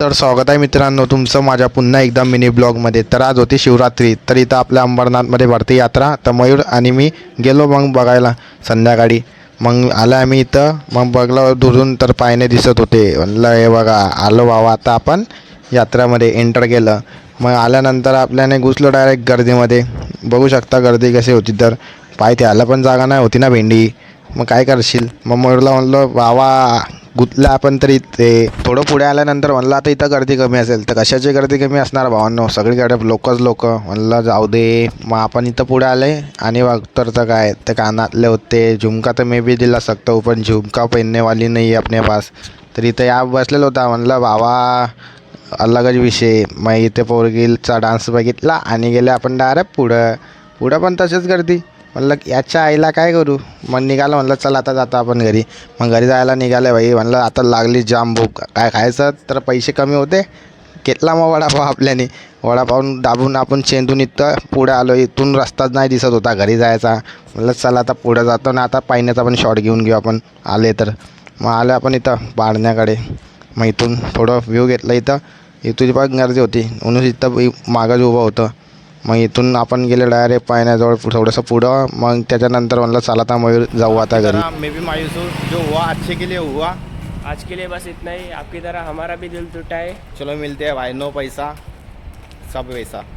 तर स्वागत आहे मित्रांनो तुमचं माझ्या पुन्हा एकदा मिनी ब्लॉगमध्ये. तर आज होती शिवरात्री, तर इथं आपल्या अंबरनाथमध्ये भरती यात्रा. तर मयूर आणि मी गेलो मग बघायला संध्याकाळी. मग आलं आम्ही इथं, मग बघलं दुरून तर पायने दिसत होते. म्हणलं हे बघा आलो बाबा, आता आपण यात्रामध्ये एंटर केलं. मग आल्यानंतर आपल्याने घुसलो डायरेक्ट गर्दीमध्ये. बघू शकता गर्दी कशी होती, तर पाय त्याला पण जागा नाही होती ना भेंडी. मग काय करशील. मग मयूरला म्हणलं बाबा गुतलं आपण तरी. ते थोडं पुढे आल्यानंतर म्हणलं आता इथं गर्दी कमी असेल, तर कशाची गर्दी कमी असणार भावांनो, सगळीकडे लोकच लोक. म्हणलं जाऊ दे. मग आपण इथं पुढे आले आणि बघतो तर काय ते कानातले होते. झुमका तर मे बी दिला सकता हूँ, पण झुमका पहनने वाली नहीं है अपने पास. तर इथं या बसलेला होता. म्हणलं बाबा अलगच विषय. मग इथे पोरगीचा डान्स बघितला आणि गेले आपण डायरेक्ट पुढं पण तसेच गर्दी. म्हणलं याच्या आईला काय करू. मग निघालं, म्हणलं चल आता जाता आपण घरी. मग घरी जायला निघाले भाई. म्हणलं आता लागली जाम भूक, काय खायचं. तर पैसे कमी होते, घेतला मग वडापाव आपल्याने. वडापाव दाबून आपण चेंदून इथं पुढे आलो. इथून रस्ताच नाही दिसत होता घरी जायचा. म्हणलं चला आता पुढे जातो ना, आता पाण्याचा पण शॉट घेऊन घेऊ आपण आले तर. मग आलं आपण इथं पाळण्याकडे. मग इथून थोडं व्ह्यू घेतलं. इथून पण गर्दी होती म्हणून इथं मागंच उभं होतं. मग इथून आपण गेले डायरेक्ट पाण्याजवळ थोडंसं पुढं. मग त्याच्यानंतर म्हणलं चला आता मयूर जाऊ आता घरी. मैं भी मायूस हूँ, जो हुआ अच्छे के लिए हुआ. आज के लिए बस इतना ही. आपकी तरह हमारा भी दिल टूटा है. चलो मिलते हैं भाई. नो पैसा सब वैसा.